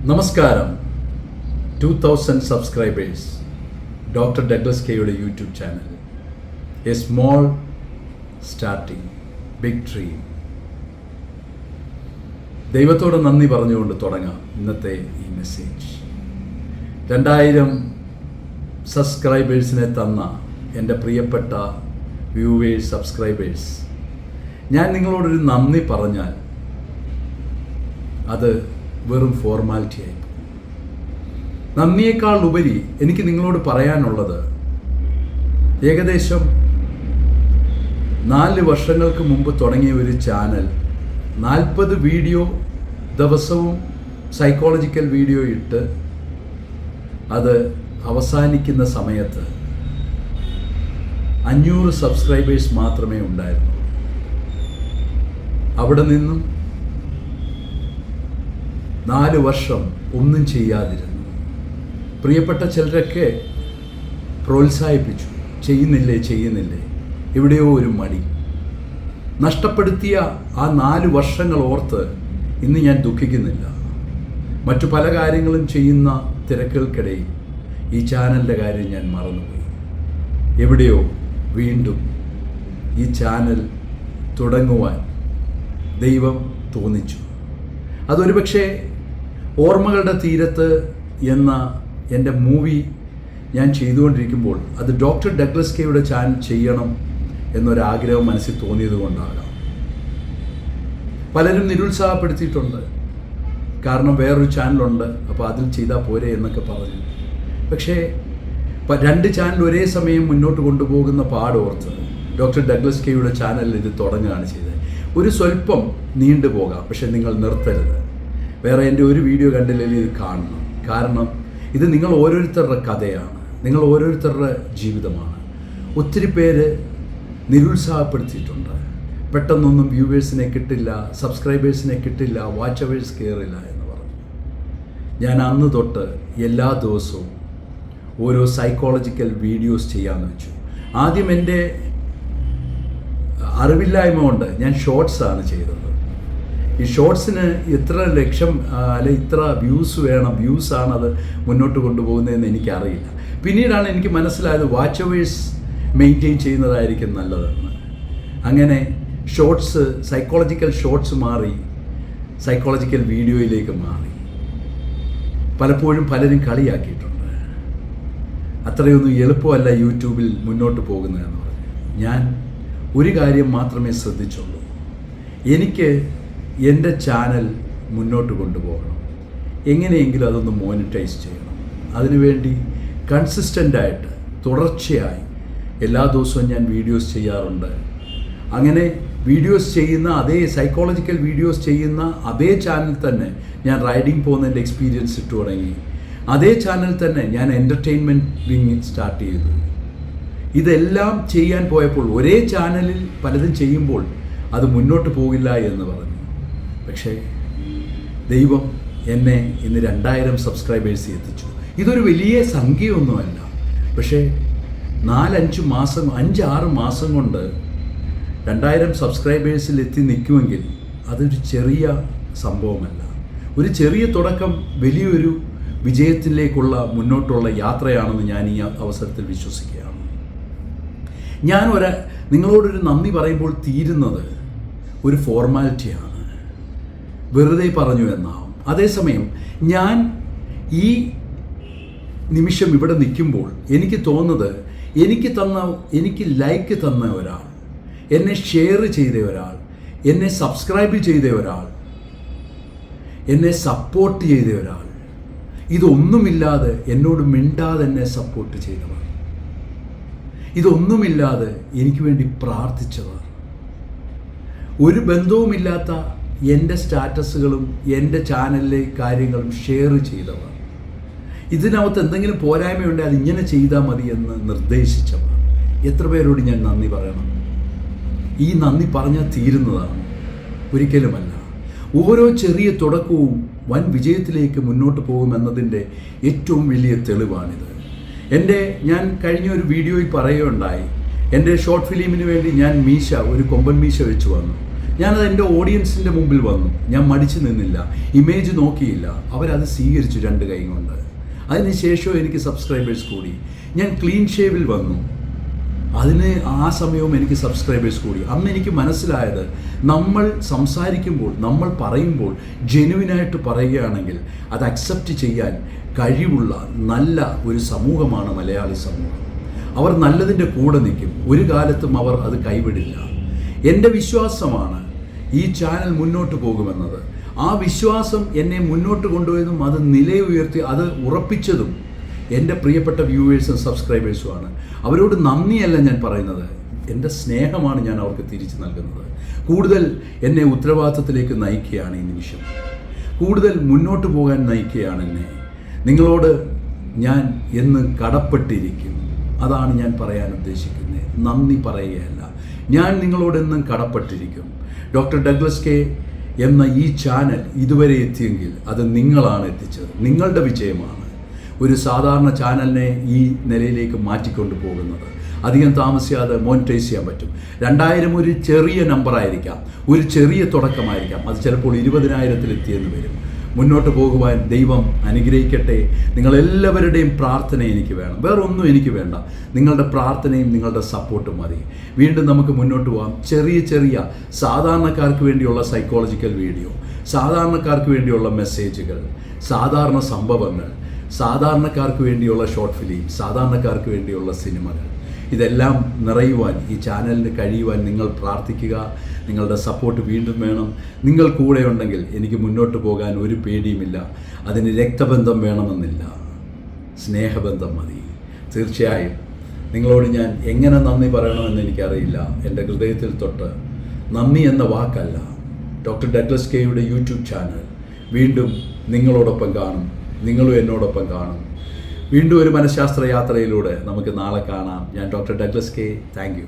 നമസ്കാരം. 2000 subscribers, doctor Douglas കെയുടെ YouTube channel. A small starting, big dream. ദൈവത്തോട് നന്ദി പറഞ്ഞുകൊണ്ട് തുടങ്ങാം ഇന്നത്തെ ഈ മെസ്സേജ്. 2000 സബ്സ്ക്രൈബേഴ്സിനെ തന്ന എൻ്റെ പ്രിയപ്പെട്ട വ്യൂവേഴ്സ്, സബ്സ്ക്രൈബേഴ്സ്, ഞാൻ നിങ്ങളോടൊരു നന്ദി പറഞ്ഞാൽ അത് വെറും ഫോർമാലിറ്റി ആയി. നന്ദിയേക്കാൾ ഉപരി എനിക്ക് നിങ്ങളോട് പറയാനുള്ളത്, ഏകദേശം 4 വർഷങ്ങൾക്ക് മുമ്പ് തുടങ്ങിയ ഒരു ചാനൽ 40 വീഡിയോ ദിവസവും സൈക്കോളജിക്കൽ വീഡിയോ ഇട്ട് അത് അവസാനിക്കുന്ന സമയത്ത് 500 സബ്സ്ക്രൈബേഴ്സ് മാത്രമേ ഉണ്ടായിരുന്നുള്ളൂ. അവിടെ നിന്നും 4 വർഷം ഒന്നും ചെയ്യാതിരുന്നു. പ്രിയപ്പെട്ട ചിലരൊക്കെ പ്രോത്സാഹിപ്പിച്ചു, ചെയ്യുന്നില്ലേ, എവിടെയോ ഒരു മടി. നഷ്ടപ്പെടുത്തിയ ആ 4 വർഷങ്ങൾ ഓർത്ത് ഇന്ന് ഞാൻ ദുഃഖിക്കുന്നില്ല. മറ്റു പല കാര്യങ്ങളും ചെയ്യുന്ന തിരക്കുകൾക്കിടയിൽ ഈ ചാനലിൻ്റെ കാര്യം ഞാൻ മറന്നുപോയി. എവിടെയോ വീണ്ടും ഈ ചാനൽ തുടങ്ങുവാൻ ദൈവം തോന്നിച്ചു. അതൊരു പക്ഷേ ഓർമ്മകളുടെ തീരത്ത് എന്ന എൻ്റെ മൂവി ഞാൻ ചെയ്തുകൊണ്ടിരിക്കുമ്പോൾ അത് ഡോക്ടർ ഡഗ്ലസ് കെയുടെ ചാനൽ ചെയ്യണം എന്നൊരാഗ്രഹം മനസ്സിൽ തോന്നിയത് കൊണ്ടാകാം. പലരും നിരുത്സാഹപ്പെടുത്തിയിട്ടുണ്ട്. കാരണം വേറൊരു ചാനലുണ്ട്, അപ്പോൾ അതിൽ ചെയ്താൽ പോരെ എന്നൊക്കെ പറഞ്ഞു. പക്ഷേ 2 ചാനൽ ഒരേ സമയം മുന്നോട്ട് കൊണ്ടുപോകുന്ന പാടോർത്ത് ഡോക്ടർ ഡഗ്ലസ് കെയുടെ ചാനലിൽ ഇത് തുടങ്ങുകയാണ് ചെയ്തത്. ഒരു സ്വല്പം നീണ്ടുപോകാം, പക്ഷെ നിങ്ങൾ നിർത്തരുത്. വേറെ എൻ്റെ ഒരു വീഡിയോ കണ്ടില്ലെങ്കിൽ ഇത് കാണണം. കാരണം ഇത് നിങ്ങൾ ഓരോരുത്തരുടെ കഥയാണ്, നിങ്ങൾ ഓരോരുത്തരുടെ ജീവിതമാണ്. ഒത്തിരി പേര് നിരുത്സാഹപ്പെടുത്തിയിട്ടുണ്ട്. പെട്ടെന്നൊന്നും വ്യൂവേഴ്സിനെ കിട്ടില്ല, സബ്സ്ക്രൈബേഴ്സിനെ കിട്ടില്ല, വാച്ച് അവേഴ്സ് കയറില്ല എന്ന് പറഞ്ഞു. ഞാൻ അന്ന് തൊട്ട് എല്ലാ ദിവസവും ഓരോ സൈക്കോളജിക്കൽ വീഡിയോസ് ചെയ്യാമെന്ന് വെച്ചു. ആദ്യം എൻ്റെ അറിവില്ലായ്മ കൊണ്ട് ഞാൻ ഷോർട്സാണ് ചെയ്തത്. ഈ ഷോർട്സിന് ഇത്ര ലക്ഷം അല്ലെ ഇത്ര വ്യൂസാണ് അത് മുന്നോട്ട് കൊണ്ടുപോകുന്നതെന്ന് എനിക്കറിയില്ല. പിന്നീടാണ് എനിക്ക് മനസ്സിലായത് വാച്ച് അവേഴ്സ് മെയിൻറ്റെയിൻ ചെയ്യുന്നതായിരിക്കും നല്ലതെന്ന്. അങ്ങനെ ഷോർട്സ്, സൈക്കോളജിക്കൽ ഷോർട്സ് മാറി സൈക്കോളജിക്കൽ വീഡിയോയിലേക്ക് മാറി. പലപ്പോഴും പലരും കളിയാക്കിയിട്ടുണ്ട്, അത്രയൊന്നും എളുപ്പമല്ല യൂട്യൂബിൽ മുന്നോട്ട് പോകുന്നതെന്ന് പറഞ്ഞു. ഞാൻ ഒരു കാര്യം മാത്രമേ ശ്രദ്ധിച്ചുള്ളൂ, എനിക്ക് എൻ്റെ ചാനൽ മുന്നോട്ട് കൊണ്ടുപോകണം, എങ്ങനെയെങ്കിലും അതൊന്ന് മോണിറ്റൈസ് ചെയ്യണം. അതിനുവേണ്ടി കൺസിസ്റ്റൻ്റായിട്ട് തുടർച്ചയായി എല്ലാ ദിവസവും ഞാൻ വീഡിയോസ് ചെയ്യാറുണ്ട്. അങ്ങനെ വീഡിയോസ് ചെയ്യുന്ന അതേ സൈക്കോളജിക്കൽ വീഡിയോസ് ചെയ്യുന്ന അതേ ചാനൽ തന്നെ ഞാൻ റൈഡിങ് പോകുന്നതിൻ്റെ എക്സ്പീരിയൻസ് ഇട്ടു തുടങ്ങി. അതേ ചാനൽ തന്നെ ഞാൻ എൻ്റർടൈൻമെൻറ്റ് വിങ് സ്റ്റാർട്ട് ചെയ്തു. ഇതെല്ലാം ചെയ്യാൻ പോയപ്പോൾ ഒരേ ചാനലിൽ പലതും ചെയ്യുമ്പോൾ അത് മുന്നോട്ട് പോകില്ല എന്ന് പറഞ്ഞു. പക്ഷേ ദൈവം എന്നെ ഇന്ന് 2000 സബ്സ്ക്രൈബേഴ്സ് എത്തിച്ചു. ഇതൊരു വലിയ സംഖ്യയൊന്നുമല്ല, പക്ഷേ 4-5 മാസം 5-6 മാസം കൊണ്ട് 2000 സബ്സ്ക്രൈബേഴ്സിൽ എത്തി നിൽക്കുമെങ്കിൽ അതൊരു ചെറിയ സംഭവമല്ല. ഒരു ചെറിയ തുടക്കം വലിയൊരു വിജയത്തിലേക്കുള്ള മുന്നോട്ടുള്ള യാത്രയാണെന്ന് ഞാൻ ഈ അവസരത്തിൽ വിശ്വസിക്കുകയാണ്. ഞാൻ നിങ്ങളോടൊരു നന്ദി പറയുമ്പോൾ തീരുന്നത് ഒരു ഫോർമാലിറ്റിയാണ്, വെറുതെ പറഞ്ഞു എന്നാവും. അതേസമയം ഞാൻ ഈ നിമിഷം ഇവിടെ നിൽക്കുമ്പോൾ എനിക്ക് തോന്നുന്നത്, എനിക്ക് ലൈക്ക് തന്ന ഒരാൾ, എന്നെ ഷെയർ ചെയ്ത ഒരാൾ, എന്നെ സബ്സ്ക്രൈബ് ചെയ്ത ഒരാൾ, എന്നെ സപ്പോർട്ട് ചെയ്ത ഒരാൾ, ഇതൊന്നുമില്ലാതെ എന്നോട് മിണ്ടാതെ എന്നെ സപ്പോർട്ട് ചെയ്തവർ, ഇതൊന്നുമില്ലാതെ എനിക്ക് വേണ്ടി പ്രാർത്ഥിച്ചവർ, ഒരു ബന്ധവുമില്ലാത്ത എൻ്റെ സ്റ്റാറ്റസുകളും എൻ്റെ ചാനലിലെ കാര്യങ്ങളും ഷെയർ ചെയ്തവർ, ഇതിനകത്ത് എന്തെങ്കിലും പോരായ്മയുണ്ടെങ്കിൽ അതിങ്ങനെ ചെയ്താൽ മതി എന്ന് നിർദ്ദേശിച്ചവർ, എത്ര പേരോട് ഞാൻ നന്ദി പറയണം? ഈ നന്ദി പറഞ്ഞാൽ തീരുന്നതാണ്? ഒരിക്കലുമല്ല. ഓരോ ചെറിയ തുടക്കവും വൻ വിജയത്തിലേക്ക് മുന്നോട്ട് പോകുമെന്നതിൻ്റെ ഏറ്റവും വലിയ തെളിവാണിത്. ഞാൻ കഴിഞ്ഞ ഒരു വീഡിയോയിൽ പറയുകയുണ്ടായി, എൻ്റെ ഷോർട്ട് ഫിലിമിന് വേണ്ടി ഞാൻ ഒരു കൊമ്പൻ മീശ വെച്ച് വന്നു. ഞാനത് എൻ്റെ ഓഡിയൻസിൻ്റെ മുമ്പിൽ വന്നു. ഞാൻ മടിച്ചു നിന്നില്ല, ഇമേജ് നോക്കിയില്ല. അവരത് സ്വീകരിച്ചു 2 കൈ കൊണ്ട്. അതിനുശേഷം എനിക്ക് സബ്സ്ക്രൈബേഴ്സ് കൂടി. ഞാൻ ക്ലീൻ ഷേവിൽ വന്നു. അതിന് ആ സമയവും എനിക്ക് സബ്സ്ക്രൈബേഴ്സ് കൂടി. അന്ന് എനിക്ക് മനസ്സിലായത്, നമ്മൾ സംസാരിക്കുമ്പോൾ, നമ്മൾ പറയുമ്പോൾ ജെനുവിനായിട്ട് പറയുകയാണെങ്കിൽ അത് അക്സെപ്റ്റ് ചെയ്യാൻ കഴിവുള്ള നല്ല ഒരു സമൂഹമാണ് മലയാളി സമൂഹം. അവർ നല്ലതിൻ്റെ കൂടെ നിൽക്കും. ഒരു കാലത്തും അവർ അത് കൈവിടില്ല. എൻ്റെ വിശ്വാസമാണ് ഈ ചാനൽ മുന്നോട്ട് പോകുമെന്നത്. ആ വിശ്വാസം എന്നെ മുന്നോട്ട് കൊണ്ടുപോയതും അത് നിലയുയർത്തി അത് ഉറപ്പിച്ചതും എൻ്റെ പ്രിയപ്പെട്ട വ്യൂവേഴ്സും സബ്സ്ക്രൈബേഴ്സുമാണ്. അവരോട് നന്ദിയല്ല ഞാൻ പറയുന്നത്, എൻ്റെ സ്നേഹമാണ് ഞാൻ അവർക്ക് തിരിച്ചു നൽകുന്നത്. കൂടുതൽ എന്നെ ഉത്തരവാദിത്തത്തിലേക്ക് നയിക്കുകയാണ് ഈ നിമിഷം. കൂടുതൽ മുന്നോട്ട് പോകാൻ നയിക്കുകയാണ് എന്നെ. നിങ്ങളോട് ഞാൻ എന്നും കടപ്പെട്ടിരിക്കും. അതാണ് ഞാൻ പറയാൻ ഉദ്ദേശിക്കുന്നത്. നന്ദി പറയുകയല്ല, ഞാൻ നിങ്ങളോടെന്നും കടപ്പെട്ടിരിക്കും. ഡോക്ടർ ഡഗ്ലസ് കെ എന്ന ഈ ചാനൽ ഇതുവരെ എത്തിയെങ്കിൽ അത് നിങ്ങളാണ് എത്തിച്ചത്. നിങ്ങളുടെ വിജയമാണ് ഒരു സാധാരണ ചാനലിനെ ഈ നിലയിലേക്ക് മാറ്റിക്കൊണ്ട് പോകുന്നത്. അധികം താമസിയാതെ മോണിറ്റൈസ് ചെയ്യാൻ പറ്റും. 2000 ഒരു ചെറിയ നമ്പറായിരിക്കാം, ഒരു ചെറിയ തുടക്കമായിരിക്കാം. അത് ചിലപ്പോൾ 20,000-ൽ എത്തിയെന്ന് വരും. മുന്നോട്ട് പോകുവാൻ ദൈവം അനുഗ്രഹിക്കട്ടെ. നിങ്ങളെല്ലാവരുടെയും പ്രാർത്ഥന എനിക്ക് വേണം. വേറൊന്നും എനിക്ക് വേണ്ട. നിങ്ങളുടെ പ്രാർത്ഥനയും നിങ്ങളുടെ സപ്പോർട്ടും മതി. വീണ്ടും നമുക്ക് മുന്നോട്ട് പോകാം. ചെറിയ ചെറിയ സാധാരണക്കാർക്ക് വേണ്ടിയുള്ള സൈക്കോളജിക്കൽ വീഡിയോ, സാധാരണക്കാർക്ക് വേണ്ടിയുള്ള മെസ്സേജുകൾ, സാധാരണ സംഭവങ്ങൾ, സാധാരണക്കാർക്ക് വേണ്ടിയുള്ള ഷോർട്ട് ഫിലിം, സാധാരണക്കാർക്ക് വേണ്ടിയുള്ള സിനിമകൾ, ഇതെല്ലാം നിറയുവാൻ ഈ ചാനലിന് കഴിയുവാൻ നിങ്ങൾ പ്രാർത്ഥിക്കുക. നിങ്ങളുടെ സപ്പോർട്ട് വീണ്ടും വേണം. നിങ്ങൾ കൂടെ ഉണ്ടെങ്കിൽ എനിക്ക് മുന്നോട്ട് പോകാൻ ഒരു പേടിയുമില്ല. അതിന് രക്തബന്ധം വേണമെന്നില്ല, സ്നേഹബന്ധം മതി. തീർച്ചയായും നിങ്ങളോട് ഞാൻ എങ്ങനെ നന്ദി പറയണമെന്ന് എനിക്കറിയില്ല. എൻ്റെ ഹൃദയത്തിൽ തൊട്ട് നന്ദി എന്ന വാക്കല്ല. ഡോക്ടർ ഡഗ്ലസ് കെയുടെ യൂട്യൂബ് ചാനൽ വീണ്ടും നിങ്ങളോടൊപ്പം കാണും. നിങ്ങളും എന്നോടൊപ്പം കാണും. വീണ്ടും ഒരു മനഃശാസ്ത്ര യാത്രയിലൂടെ നമുക്ക് നാളെ കാണാം. ഞാൻ doctor Douglas K. Thank you.